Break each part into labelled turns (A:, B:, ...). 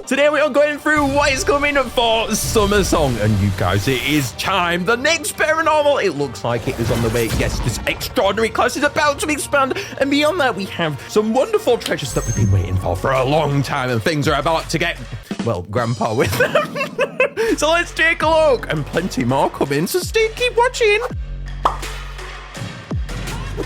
A: Today we are going through what is coming for SummerSong, and you guys, it is time. The next paranormal, it looks like it is on the way. Yes, this extraordinary class is about to expand, and beyond that, we have some wonderful treasures that we've been waiting for a long time, and things are about to get, well, grandpa with them. So let's take a look, and plenty more coming, so keep watching.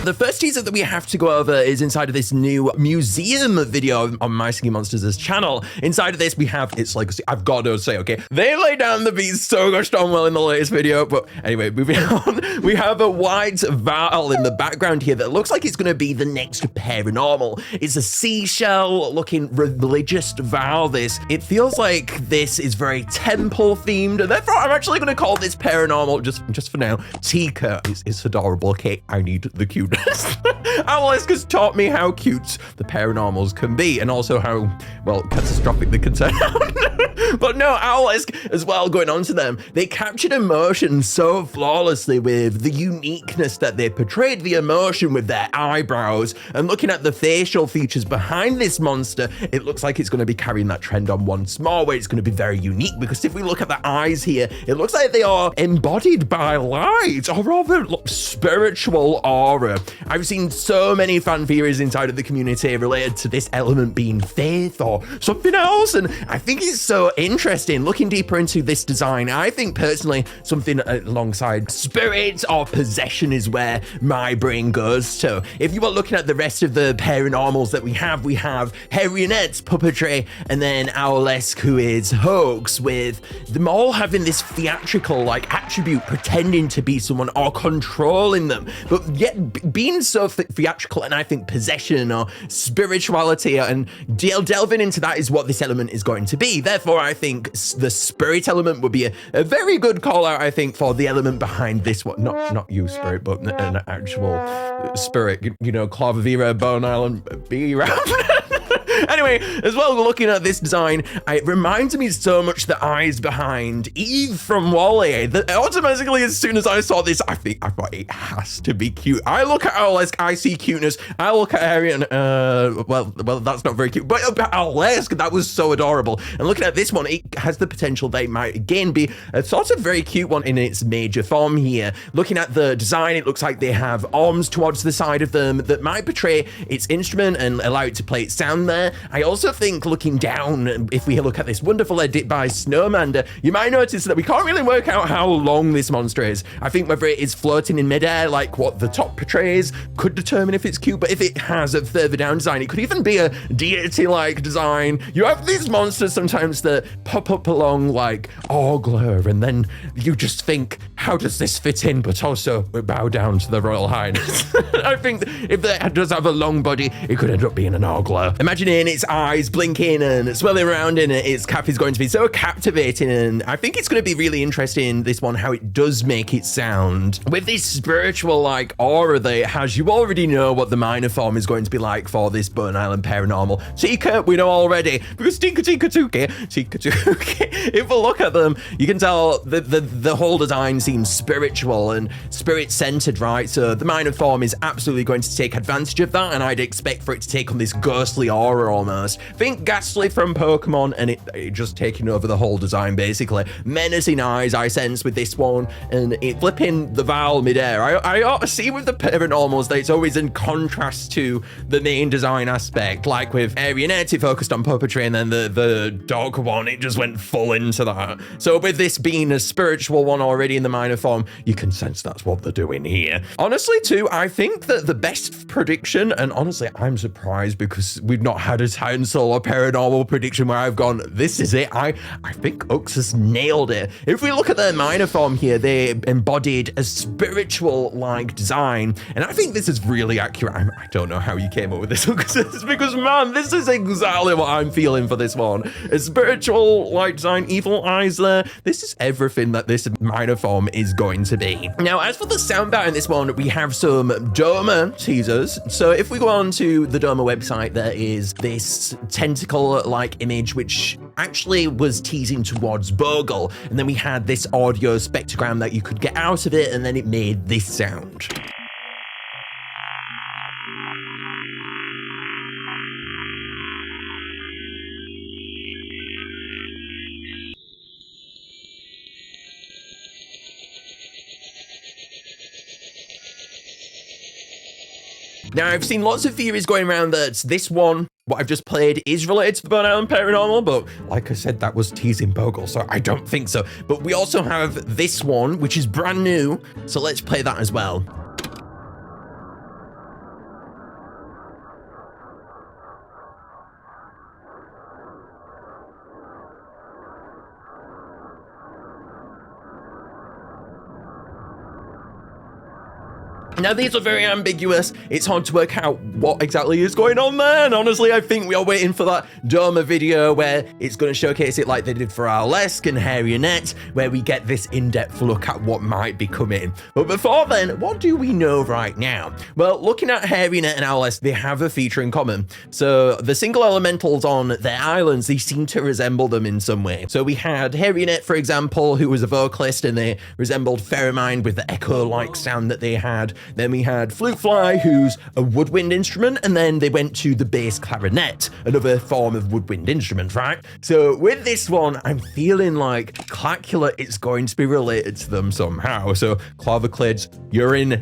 A: The first teaser that we have to go over is inside of this new museum video on My Singing Monsters' channel. Inside of this, we have its legacy. I've got to say, okay, they lay down the beats so gosh darn well in the latest video. But anyway, moving on, we have a white vial in the background here that looks like it's going to be the next paranormal. It's a seashell looking religious vial. It feels like this is very temple themed, and therefore I'm actually going to call this paranormal just for now. Tika is adorable. Okay, I need the cuteness. Alice has taught me how cute the paranormals can be, and also how, well, catastrophic they can turn out. But no, Alice as well, going on to them, they captured emotion so flawlessly with the uniqueness that they portrayed the emotion with their eyebrows, and looking at the facial features behind this monster, it looks like it's going to be carrying that trend on once more, where it's going to be very unique, because if we look at the eyes here, it looks like they are embodied by light, or rather spiritual aura. I've seen so many fan theories inside of the community related to this element being faith or something else, and I think it's so interesting looking deeper into this design. I think personally something alongside spirit or possession is where my brain goes to. If you are looking at the rest of the paranormals that we have Harriet's puppetry, and then Owlesque, who is hoax, with them all having this theatrical like attribute, pretending to be someone or controlling them, but yet being so theatrical. And I think possession or spirituality and delving into that is what this element is going to be. Therefore, I think the spirit element would be a very good call out, I think, for the element behind this one. Not you, spirit, but an actual spirit, you know, Clavavira, Bone Island, be around. Anyway, as well, looking at this design, it reminds me so much the eyes behind Eve from WALL-E. That automatically, as soon as I saw this, I thought it has to be cute. I look at Owlesque, I see cuteness. I look at Harriet, well, that's not very cute. But Owlesque, that was so adorable. And looking at this one, it has the potential that it might again be a sort of very cute one in its major form here. Looking at the design, it looks like they have arms towards the side of them that might portray its instrument and allow it to play its sound there. I also think looking down, if we look at this wonderful edit by Snowmander, you might notice that we can't really work out how long this monster is. I think whether it is floating in midair, like what the top portrays, could determine if it's cute, but if it has a further down design, it could even be a deity-like design. You have these monsters sometimes that pop up along like Ogler, and then you just think, how does this fit in? But also, we bow down to the Royal Highness. I think if it does have a long body, it could end up being an Ogler. Imagining its eyes blinking and swirling around in its cap is going to be so captivating, and I think it's going to be really interesting, this one, how it does make it sound. With this spiritual like aura that it has, you already know what the minor form is going to be like for this Bone Island Paironormal. Tika, we know already, because Tika, if we look at them, you can tell the whole design seems spiritual and spirit-centered, right? So the minor form is absolutely going to take advantage of that, and I'd expect for it to take on this ghostly aura almost. Think Ghastly from Pokemon, and it just taking over the whole design basically. Menacing eyes I sense with this one, and it flipping the vial midair. I see with the paranormals that it's always in contrast to the main design aspect. Like with Arianet, it focused on puppetry, and then the dog one, it just went full into that. So with this being a spiritual one already in the minor form, you can sense that's what they're doing here. Honestly too, I think that the best prediction, and honestly I'm surprised because we've not had a Titan Solar paranormal prediction where I've gone, this is it. I think Uksus nailed it. If we look at their minor form here, they embodied a spiritual like design, and I think this is really accurate. I don't know how you came up with this, Uksus, because man, this is exactly what I'm feeling for this one. A spiritual like design, evil eyes there. This is everything that this minor form is going to be. Now, as for the soundbar in this one, we have some Doma teasers. So if we go on to the Doma website, there is this tentacle-like image, which actually was teasing towards Bogle. And then we had this audio spectrogram that you could get out of it, and then it made this sound. Now, I've seen lots of theories going around that this one, what I've just played, is related to the Bone Island Paironormal, but like I said, that was teasing Bogle, so I don't think so. But we also have this one, which is brand new, so let's play that as well. Now, these are very ambiguous. It's hard to work out what exactly is going on there. And honestly, I think we are waiting for that Doma video where it's going to showcase it like they did for Arlesque and Harionette, where we get this in-depth look at what might be coming. But before then, what do we know right now? Well, looking at Harionette and Arlesque, they have a feature in common. So the single elementals on their islands, they seem to resemble them in some way. So we had Harionette, for example, who was a vocalist, and they resembled Pheromind with the echo-like sound that they had. Then we had Flute Fly, who's a woodwind instrument, and then they went to the bass clarinet, another form of woodwind instrument, right? So with this one, I'm feeling like Clacula is going to be related to them somehow. So Claviclids, you're in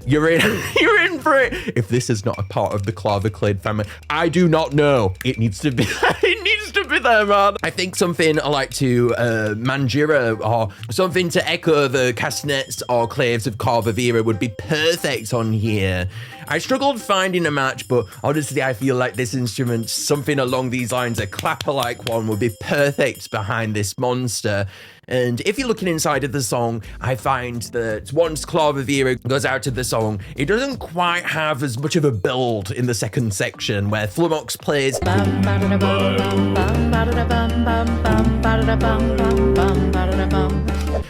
A: for it. If this is not a part of the Claviclid family, I do not know. It needs to be, it needs to be there, man. I think something like to Mangira or something to echo the castanets or claves of Corvivira would be perfect on here. I struggled finding a match, but honestly, I feel like this instrument, something along these lines, a clapper-like one, would be perfect behind this monster. And if you're looking inside of the song, I find that once Corvivira goes out of the song, it doesn't quite have as much of a build in the second section where Flumox plays.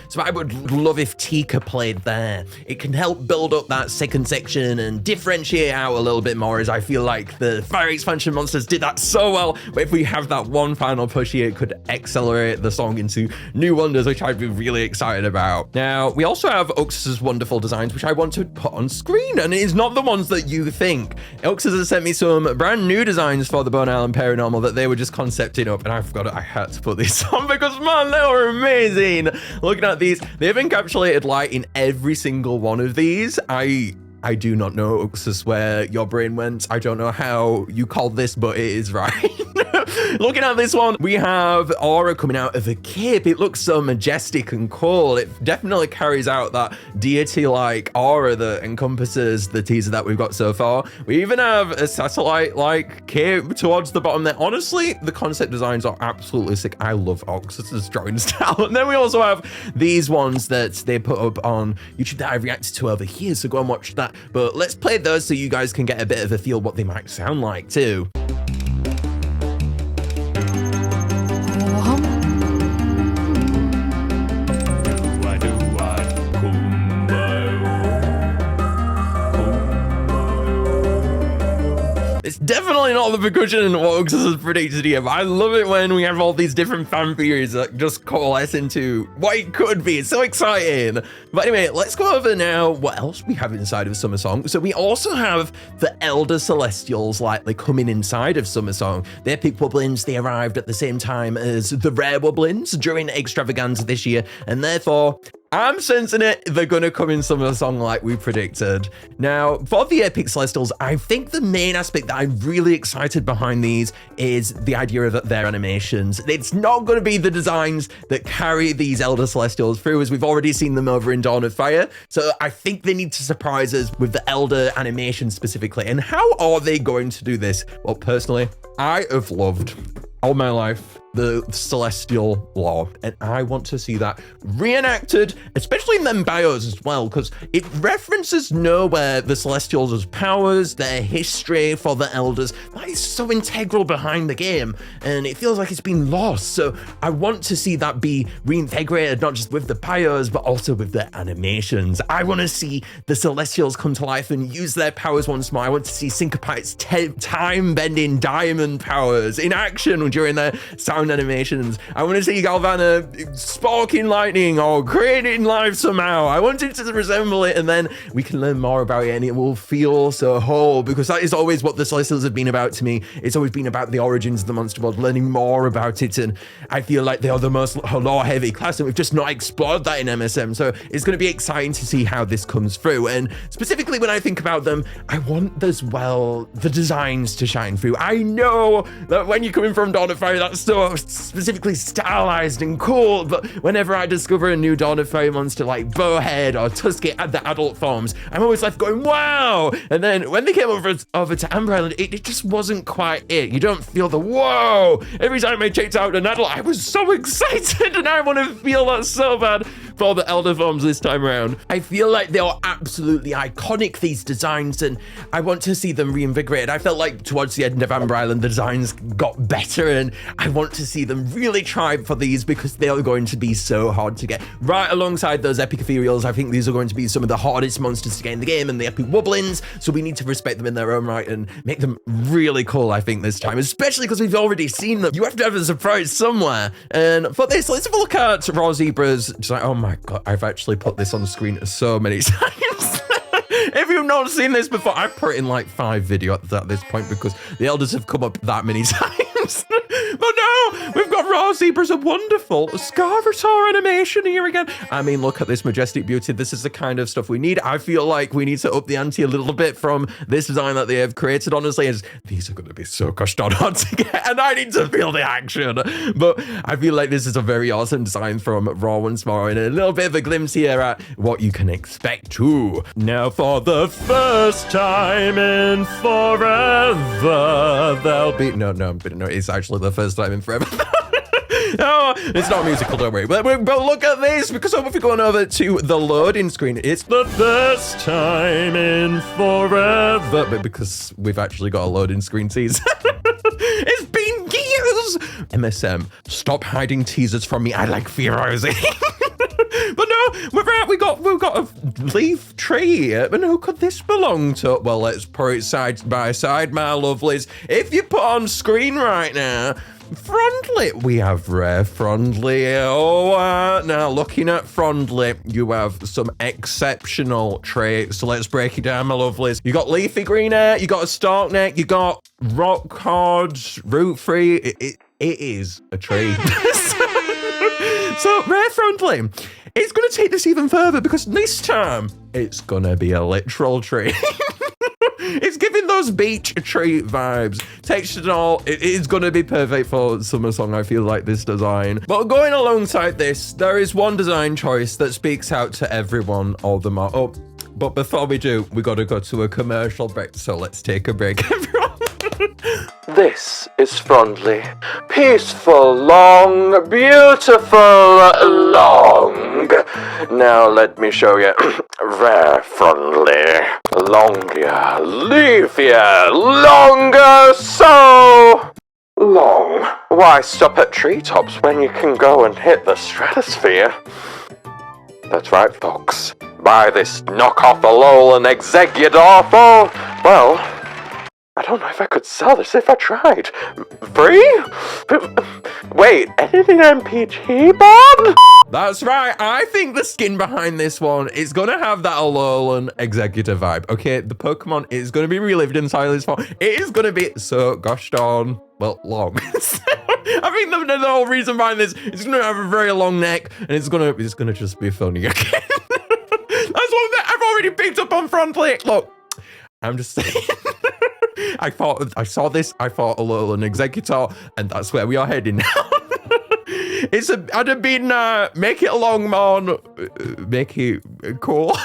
A: So I would love if Tika played there. It can help build up that second section and differentiate out a little bit more, as I feel like the Fire Expansion monsters did that so well. But if we have that one final push here, it could accelerate the song into new wonders, which I'd be really excited about. Now, we also have Uksus's wonderful designs, which I want to put on screen, and it is not the ones that you think. Uksus has sent me some brand new designs for the Bone Island Paironormal that they were just concepting up, and I had to put this on because, man, they were amazing. Looking at these, they've encapsulated light in every single one of these. I do not know, Uksus, where your brain went. I don't know how you called this, but it is right. Looking at this one, we have Aura coming out of a cape. It looks so majestic and cool. It definitely carries out that deity-like aura that encompasses the teaser that we've got so far. We even have a satellite-like cape towards the bottom there. Honestly, the concept designs are absolutely sick. I love Uksus's drawing style. And then we also have these ones that they put up on YouTube that I've reacted to over here, so go and watch that. But let's play those so you guys can get a bit of a feel what they might sound like too. It's definitely not the percussion what Uksus has predicted here, but I love it when we have all these different fan theories that just coalesce into what it could be. It's so exciting. But anyway, let's go over now what else we have inside of SummerSong. So we also have the Elder Celestials likely coming inside of SummerSong. They're Pink Wobblins. They arrived at the same time as the Rare Wobblins during Extravaganza this year, and therefore I'm sensing it, they're gonna come in SummerSong like we predicted. Now, for the Epic Celestials, I think the main aspect that I'm really excited behind these is the idea of their animations. It's not gonna be the designs that carry these Elder Celestials through, as we've already seen them over in Dawn of Fire. So I think they need to surprise us with the Elder animation specifically. And how are they going to do this? Well, personally, I have loved all my life the celestial lore, and I want to see that reenacted, especially in them bios as well, because it references nowhere the celestials' powers, their history for the elders. That is so integral behind the game, and it feels like it's been lost. So I want to see that be reintegrated, not just with the bios, but also with the animations. I want to see the celestials come to life and use their powers once more. I want to see Syncopite's time-bending diamond powers in action during their sound sound animations. I want to see Galvana sparking lightning or creating life somehow. I want it to resemble it, and then we can learn more about it and it will feel so whole, because that is always what the Celestials have been about to me. It's always been about the origins of the monster world, learning more about it, and I feel like they are the most lore-heavy class, and we've just not explored that in MSM, so it's going to be exciting to see how this comes through. And specifically when I think about them, I want as well the designs to shine through. I know that when you're coming from Dawn of Fire, that's so specifically stylized and cool, but whenever I discover a new Dawn of Fire monster like Bowhead or Tusky at the adult forms, I'm always left going, wow! And then when they came over to Amber Island, it just wasn't quite it. You don't feel the whoa! Every time I checked out an adult, I was so excited, and I want to feel that so bad for the Elder forms this time around. I feel like they are absolutely iconic, these designs, and I want to see them reinvigorated. I felt like towards the end of Amber Island, the designs got better, and I want to see them really try for these, because they are going to be so hard to get. Right alongside those epic ethereals, I think these are going to be some of the hardest monsters to get in the game, and the epic wobblins, so we need to respect them in their own right and make them really cool, I think, this time, especially because we've already seen them. You have to have a surprise somewhere. And for this, let's have a look at Raw Zebras. Just like, oh my god, I've actually put this on the screen so many times. If you've not seen this before, I've put in like 5 videos at this point because the elders have come up that many times. But no, we've got Raw Zebras, a wonderful Scarvasaur animation here again. I mean, look at this majestic beauty. This is the kind of stuff we need. I feel like we need to up the ante a little bit from this design that they have created, honestly. As these are going to be so gosh darn hard to get, and I need to feel the action. But I feel like this is a very awesome design from Raw once more, and a little bit of a glimpse here at what you can expect too. Now, for the first time in forever, there'll be no, it's actually the first time in forever. No, it's not musical, don't worry. But look at this, because if we're going over to the loading screen, it's the first time in forever. But because we've actually got a loading screen teaser. It's been years. MSM, stop hiding teasers from me. I like theorizing. But no, we've got a leaf tree, and who could this belong to? Well, let's put it side by side, my lovelies. If you put on screen right now, Frondley, we have rare Frondley. Oh, now looking at Frondley, you have some exceptional traits. So let's break it down, my lovelies. You got leafy green hair, you got a stalk neck, you got rock hard, root free. It is a tree. So rare Frondley, it's going to take this even further, because this time it's going to be a literal tree. It's giving those beach tree vibes. Textured and all, it is going to be perfect for SummerSong, I feel like, this design. But going alongside this, there is one design choice that speaks out to everyone all the more. Oh, but before we do, we got to go to a commercial break. So let's take a break, everyone. This is Frondley. Peaceful, long, beautiful, long. Now let me show you. Rare Frondley. Longer, leafier, longer, so long. Why stop at treetops when you can go and hit the stratosphere? That's right, folks. Buy this knockoff Alolan Exeggutor for, well, I don't know if I could sell this if I tried. Free? Wait, editing MPG, Bob? That's right. I think the skin behind this one is going to have that Alolan Exeggutor vibe. Okay, the Pokemon is going to be relived inside this form. It is going to be so gosh darn, well, long. I think the whole reason behind this is going to have a very long neck, and it's going to just be funny again. That's one that I've already picked up on Frondley. Look, I'm just saying. I saw this, I thought Alolan Exeggutor, and that's where we are heading now. I'd have been, make it a long mon, make it cool.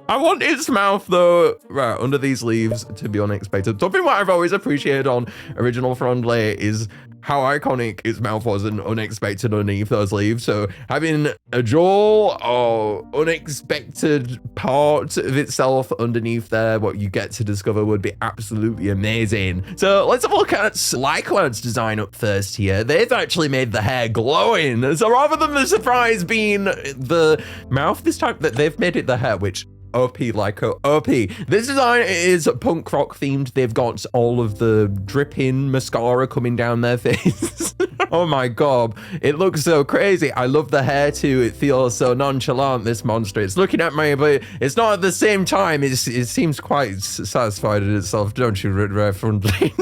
A: I want its mouth, though, right, under these leaves, to be unexpected. Something what I've always appreciated on original Frondley is how iconic its mouth was and unexpected underneath those leaves. So having a jaw or unexpected part of itself underneath there, what you get to discover would be absolutely amazing. So let's have a look at Licoad's design up first here. They've actually made the hair glowing. So rather than the surprise being the mouth this time, they've made it the hair, which OP Licoad, OP. This design is punk rock themed. They've got all of the dripping mascara coming down their face. Oh my god, it looks so crazy. I love the hair too. It feels so nonchalant, this monster. It's looking at me, but it's not at the same time. It seems quite satisfied in itself, don't you, Rare Frondley?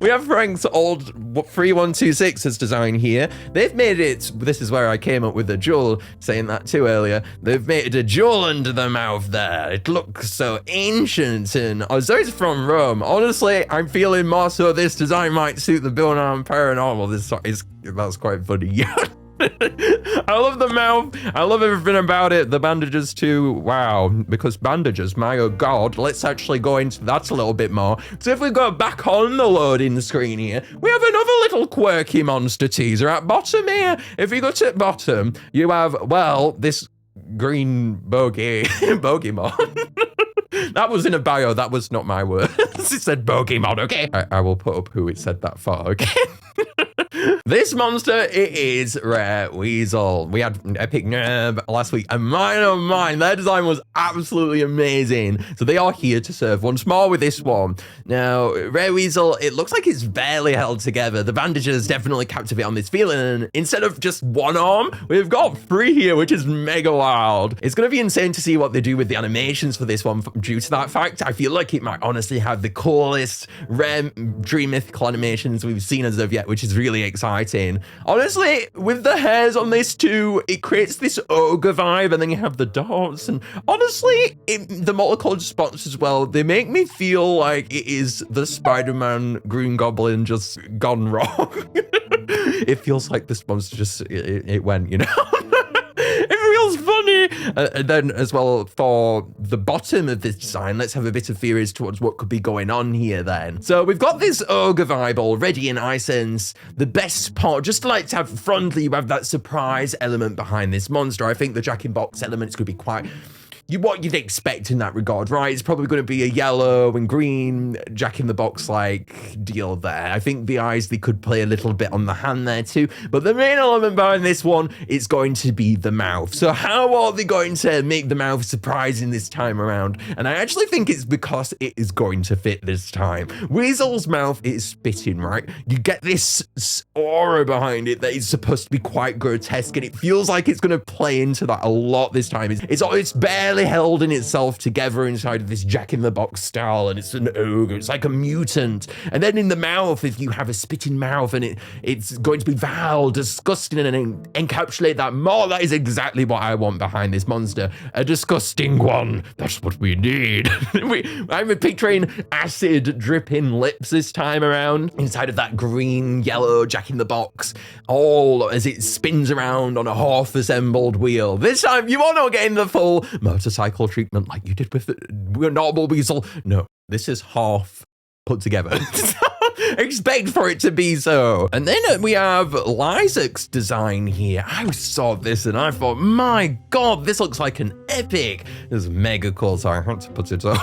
A: We have Frank's old 3126's design here. They've made it, this is where I came up with the jewel, saying that too earlier. They've made a jewel under the mouth there. It looks so ancient, and so it's from Rome. Honestly, I'm feeling more so this design might suit the Bone Island Paironormal. That's quite funny. I love the mouth. I love everything about it. The bandages too. Wow. Because bandages, my oh god. Let's actually go into that a little bit more. So if we go back on the loading screen here, we have another little quirky monster teaser at bottom here. If you go to bottom, you have, well, this green Pokemon. That was in a bio. That was not my words. It said Pokemon, okay? I will put up who it said that for, okay? This monster, it is Rare Wheezel. We had Epic Nerd last week, and mine, oh mine, their design was absolutely amazing. So they are here to serve once more with this one. Now, Rare Wheezel, it looks like it's barely held together. The bandages definitely captivate on this feeling, and instead of just one arm, we've got three here, which is mega wild. It's going to be insane to see what they do with the animations for this one due to that fact. I feel like it might honestly have the coolest rare dream mythical animations we've seen as of yet, which is really exciting. Honestly, with the hairs on this too, it creates this ogre vibe, and then you have the dots, and honestly, the multicolored spots as well, they make me feel like it is the Spider-Man Green Goblin just gone wrong. It feels like this monster just, it went, you know? It feels funny. And then as well, for the bottom of this design, let's have a bit of theories towards what could be going on here then. So we've got this ogre vibe already in iSense. The best part, just like to have Frondley, you have that surprise element behind this monster. I think the Jack-in-Box elements could be quite what you'd expect in that regard, right? It's probably going to be a yellow and green Jack-in-the-Box like deal there. I think the eyes, they could play a little bit on the hand there too, but the main element behind this one is going to be the mouth. So how are they going to make the mouth surprising this time around? And I actually think it's because it is going to fit this time. Weasel's mouth is spitting, right? You get this aura behind it that is supposed to be quite grotesque, and it feels like it's going to play into that a lot this time. It's barely held in itself together inside of this Jack-in-the-Box style, and it's an ogre. It's like a mutant. And then in the mouth, if you have a spitting mouth, and it's going to be foul, disgusting, and encapsulate that more. That is exactly what I want behind this monster. A disgusting one. That's what we need. I'm picturing acid dripping lips this time around inside of that green, yellow Jack-in-the-Box, all as it spins around on a half-assembled wheel. This time, you are not getting the full motorcycle treatment like you did with the normal Wheezel. No, this is half put together. Expect for it to be so. And then we have Lysac's design here. I saw this and I thought, my god, this looks like an epic. This is mega cool, so I had to put it up.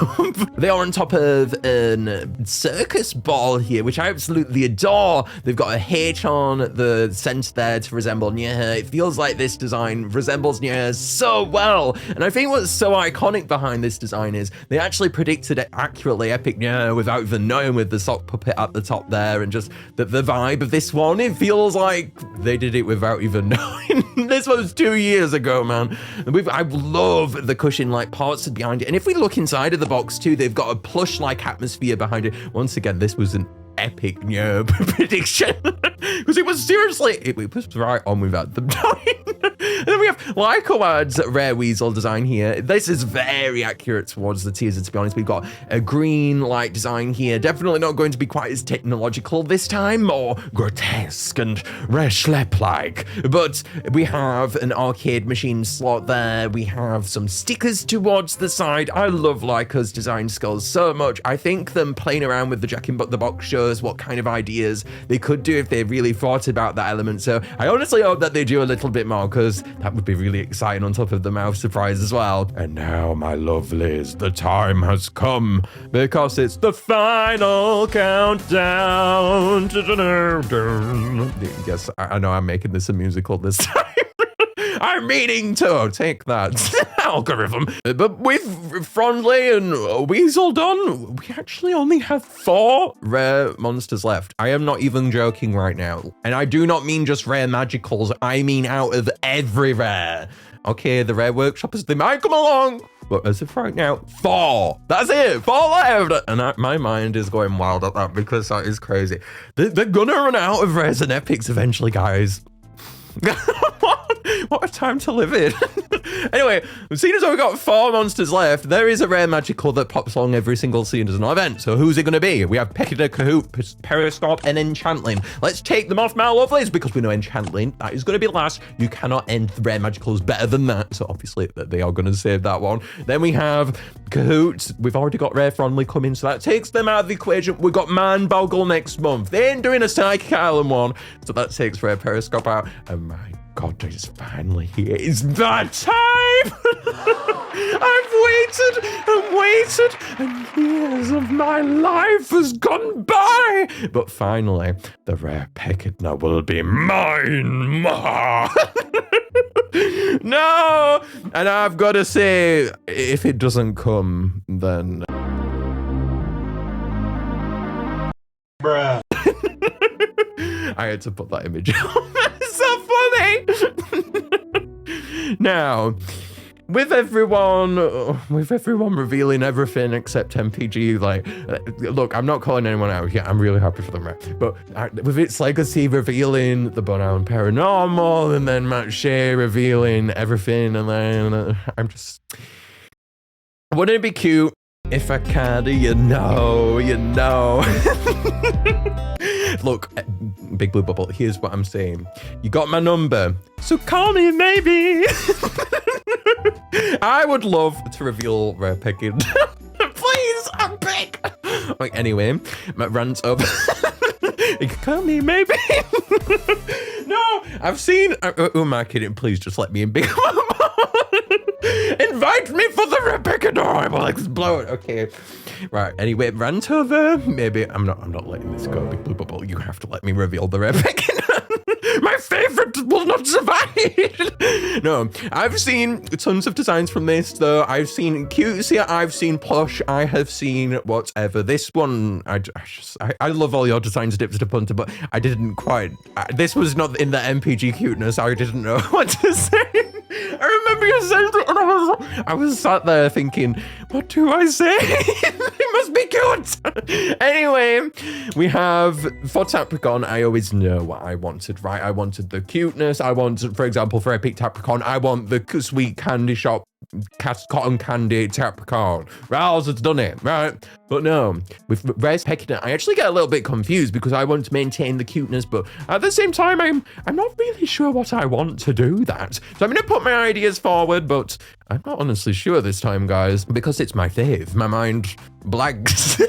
A: They are on top of a circus ball here, which I absolutely adore. They've got a H on the center there to resemble near her. It feels like this design resembles near her so well. And I think what's so iconic behind this design is they actually predicted it accurately, epic near without even knowing, with the sock puppet at the top there, and just the vibe of this one, it feels like they did it without even knowing. This was 2 years ago, man. I love the cushion like parts behind it, and if we look inside of the box too, they've got a plush like atmosphere behind it. Once again, this was an epic prediction, because it was seriously, it was right on without them dying. And then we have Licoad's Rare Wheezel design here. This is very accurate towards the teaser, to be honest. We've got a green light design here. Definitely not going to be quite as technological this time, more grotesque and Rare Schlep-like. But we have an arcade machine slot there. We have some stickers towards the side. I love Licoad's design skills so much. I think them playing around with the Jack-in-the-Box shows what kind of ideas they could do if they really thought about that element. So I honestly hope that they do a little bit more, because that would be really exciting on top of the mouth surprise as well. And now, my lovelies, the time has come, because it's the final countdown. Yes, I know I'm making this a musical this time. I'm meaning to take that algorithm. But with Frondley and Wheezel done, we actually only have 4 rare monsters left. I am not even joking right now. And I do not mean just rare magicals. I mean out of every rare. Okay, the rare workshoppers, they might come along. But as of right now, 4. That's it. 4 left. And my mind is going wild at that because that is crazy. They're gonna run out of rares and epics eventually, guys. What a time to live in. Anyway, seeing as though we've got 4 monsters left, there is a rare magical that pops along every single seasonal event. So who's it going to be? We have Pekidna, Kahoot, Periscope, and Enchantling. Let's take them off, my lovelies, because we know Enchantling, that is going to be last. You cannot end the rare magicals better than that. So obviously they are going to save that one. Then we have Kahoot. We've already got rare Frondley coming, so that takes them out of the equation. We've got Man Boggle next month. They ain't doing a Psychic Island one, so that takes rare Periscope out. And my God, it's finally here. It's that time! I've waited and waited, and years of my life has gone by. But finally, the rare Pekidna will be mine. No! And I've got to say, if it doesn't come, then... Bruh. I had to put that image on. It's so funny. Now, with everyone revealing everything except MPG, like, look, I'm not calling anyone out here. I'm really happy for them, right? But with its legacy revealing the Bone Island Paironormal, and then Matt Shea revealing everything, and then wouldn't it be cute if I kinda, you know. Look, Big Blue Bubble, here's what I'm saying. You got my number, so call me maybe. I would love to reveal rare picking. Please, I'm big. Like, anyway, my rant's up. You can call me maybe. No, I've seen. Who am I kidding? Please just let me in, Big Bubble. Invite me for the rare picking or I will explode. Okay. Right, anyway, rant over. Maybe I'm not letting this go, Big Blue Bubble. You have to let me reveal the rare picking. My favorite will not survive. No, I've seen tons of designs from this, though. I've seen cutesy, I've seen plush, I have seen whatever. This one, I love all your designs, Dips to Punter, but I didn't quite. This was not in the MPG cuteness. I didn't know what to say. I remember you saying it, and I was sat there thinking, what do I say? It must be cute. Anyway, we have, for Tapricon, I always know what I wanted, right? I wanted the cuteness. I wanted, for example, for Epic Tapricon, I want the sweet candy shop cotton candy Tapricon. Rouse has done it, right? But no, with Rare Peckiddna, I actually get a little bit confused because I want to maintain the cuteness, but at the same time, I'm not really sure what I want to do that. So I'm going to put my ideas forward, but I'm not honestly sure this time, guys, because it's my fave. My mind blanks.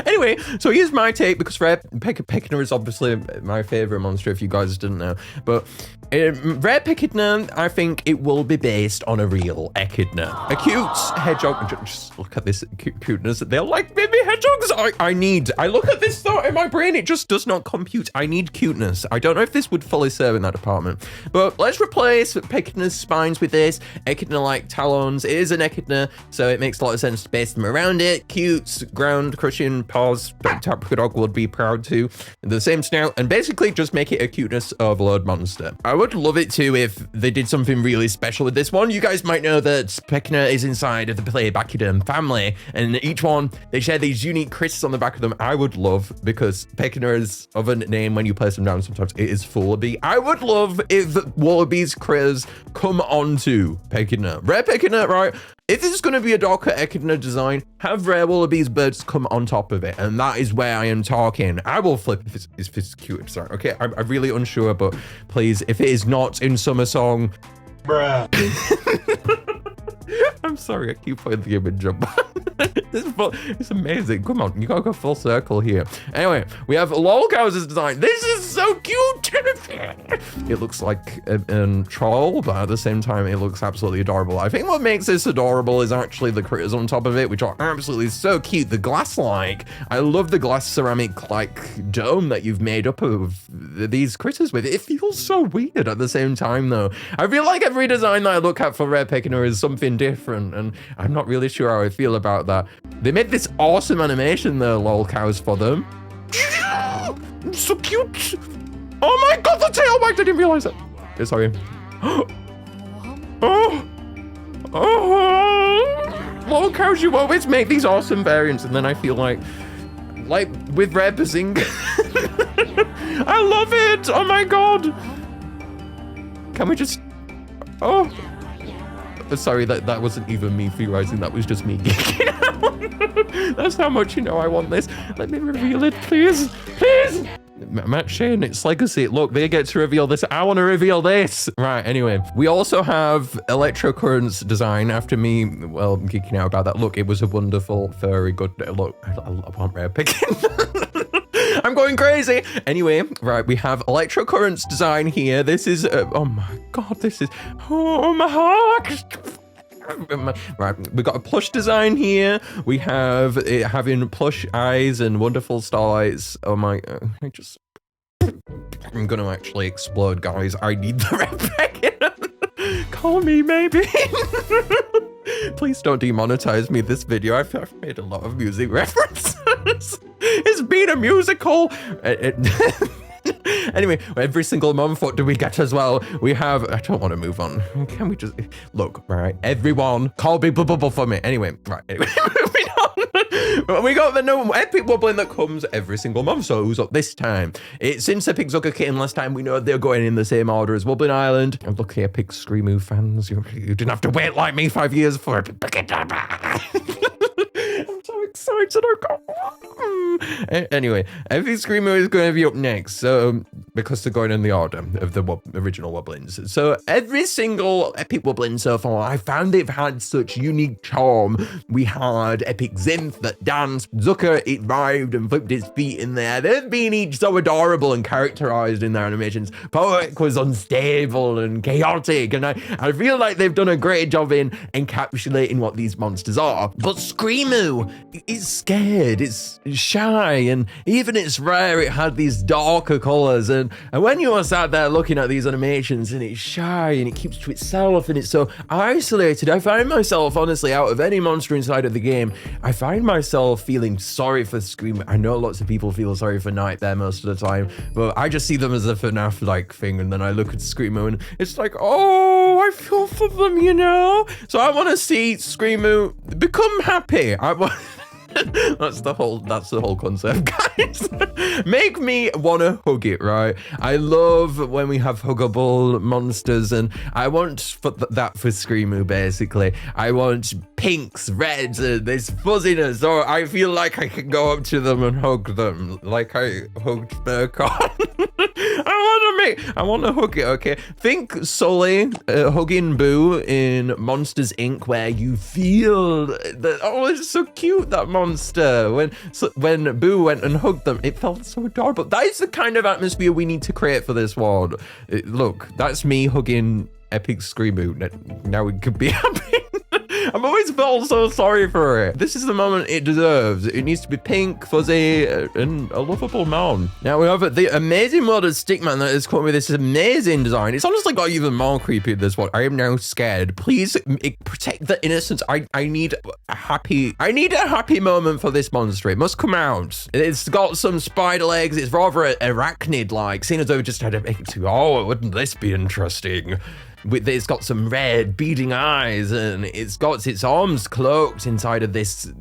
A: Anyway, so here's my take, because Rare Peckiddna is obviously my favorite monster, if you guys didn't know. But Rare Peckiddna, I think it will be based on a real Echidna. A cute hedgehog. Just look at this cuteness. They're like baby hedgehogs. I look at this thought in my brain, it just does not compute. I need cuteness. I don't know if this would fully serve in that department. But let's replace Peckiddna's spines with this. Echidna-like talons. It is an Echidna, so it makes a lot of sense to base them around it. Cute, ground crushing paws. Tapricon would be proud to. The same snout, and basically just make it a cuteness overload monster. I would love it too if they did something really special with this one. You guys might know that Peckiddna is inside of the Pleibachidae family, and each one, they share these unique crystals on the back of them. I would love, because Peckiddna is of a name when you place them down, sometimes it is Wallaby. I would love if Wallaby's critters come onto Peckiddna. Rare Peckiddna, right? If it's going to be a darker Echidna design, have Rare Wallaby's birds come on top of it, and that is where I am talking. I will flip if it's cute. Sorry, okay, I'm really unsure, but please, if it is not in SummerSong, bruh. I'm sorry, I keep putting the image up. It's amazing. Come on, you gotta go full circle here. Anyway, we have LolCowz's design. This is so cute. It looks like a troll, but at the same time, it looks absolutely adorable. I think what makes this adorable is actually the critters on top of it, which are absolutely so cute. The glass-like. I love the glass ceramic-like dome that you've made up of these critters with. It feels so weird at the same time, though. I feel like every design that I look at for Rare Peckidna is something different, and I'm not really sure how I feel about that. They made this awesome animation, though, LolCowz, for them. So cute. Oh my god, the tail wagged. I didn't realize it. Okay, sorry. LolCowz, you always make these awesome variants, and then I feel like with Rare Bazing. I love it. Oh my god. Can we just... Oh. Sorry, that wasn't even me theorizing. That was just me geeking out. That's how much you know I want this. Let me reveal it, please. Please. Matt Shane, it's legacy. Look, they get to reveal this. I want to reveal this. Right, anyway. We also have ElectroCurrant's design after me, well, geeking out about that. Look, it was a wonderful, very good... Look, I want Rare Peckidna. I'm going crazy. Anyway, right, we have ElectroCurrant's design here. This is... oh my god, this is... Oh my heart. Right, we got a plush design here. We have it having plush eyes and wonderful starlights. Oh my, I'm gonna actually explode, guys. I need the Rare Peckidna. Call me, maybe. Please don't demonetize me this video. I've made a lot of music references. It's been a musical. Anyway, every single month, what do we get as well? We have... I don't want to move on. Can we just... Look, right, everyone, call Big Bubble for me. Anyway, right, anyway, moving on. We got the new epic wobbling that comes every single month. So who's up this time? It's since Epic Zucker Kitten last time, we know they're going in the same order as Wobbling Island. And look, Epic Screemu fans, you didn't have to wait like me 5 years for it. I'm so excited. Anyway, Epic Screemu is going to be up next, so because they're going in the order of the original Wobblins. So every single Epic Wobblin so far, I found they've had such unique charm. We had Epic Zinth that danced, Zucker, it vibed and flipped his feet in there. They've been each so adorable and characterized in their animations. Poetic was unstable and chaotic, and I feel like they've done a great job in encapsulating what these monsters are. But Screemu is scared, it's shy, and even it's rare, it had these darker colors. And when you are sat there looking at these animations and it's shy and it keeps to itself and it's so isolated, I find myself, honestly, out of any monster inside of the game, I find myself feeling sorry for Screemu. I know lots of people feel sorry for Nightmare most of the time, but I just see them as a FNAF-like thing, and then I look at Screemu and it's like, oh, I feel for them, you know? So I want to see Screemu become happy. That's the whole concept, guys. Make me want to hug it, right? I love when we have huggable monsters, and I want that for Screemu, basically. I want pinks, reds, and this fuzziness, or I feel like I can go up to them and hug them, like I hugged Burkon. I want to hug it, okay? Think Sully hugging Boo in Monsters Inc., where you feel that, oh, it's so cute, that monster. When Boo went and hugged them, it felt so adorable. That is the kind of atmosphere we need to create for this world. Look, that's me hugging Epic Screemu. Now we could be happy. I've always felt so sorry for it. This is the moment it deserves. It needs to be pink, fuzzy, and a lovable man. Now we have the amazing world of Stickman that has come with this amazing design. It's honestly got even more creepy this one. I am now scared. Please protect the innocence. I need a happy moment for this monster. It must come out. It's got some spider legs. It's rather arachnid-like. Seeing as though we just had a make to, oh, wouldn't this be interesting? It's got some red beading eyes, and it's got its arms cloaked inside of this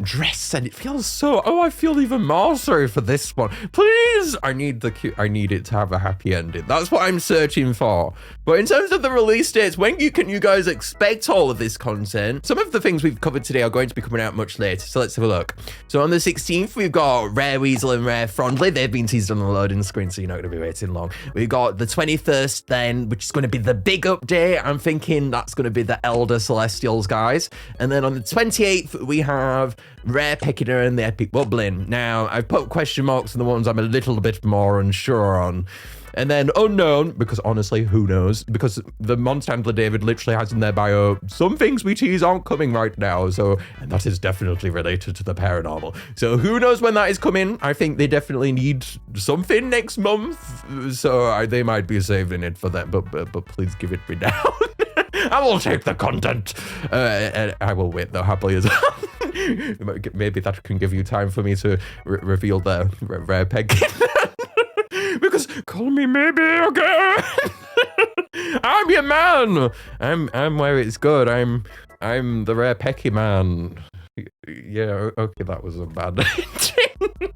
A: dress, and it feels so, oh, I feel even more sorry for this one. Please, I need it to have a happy ending. That's what I'm searching for. But in terms of the release dates, when can you guys expect all of this content? Some of the things we've covered today are going to be coming out much later, so let's have a look. So on the 16th, we've got Rare Wheezel and Rare Frondley. They've been teased on the loading screen, so you're not going to be waiting long. We've got the 21st then, which is going to be the big update. I'm thinking that's going to be the Elder Celestials, guys. And then on the 28th, we have Rare Peckidna and the Epic Bubbling. Now, I've put question marks on the ones I'm a little bit more unsure on. And then unknown, because honestly, who knows? Because the Monster Handler David literally has in their bio, some things we tease aren't coming right now. So, and that is definitely related to the paranormal. So who knows when that is coming? I think they definitely need something next month. So they might be saving it for that, but please give it me now. I will take the content. And I will wait though, happily as well. Maybe that can give you time for me to reveal the rare peg. Because call me maybe again. I'm your man. I'm where it's good. I'm the rare pecky man. Yeah, okay, that was a bad ending.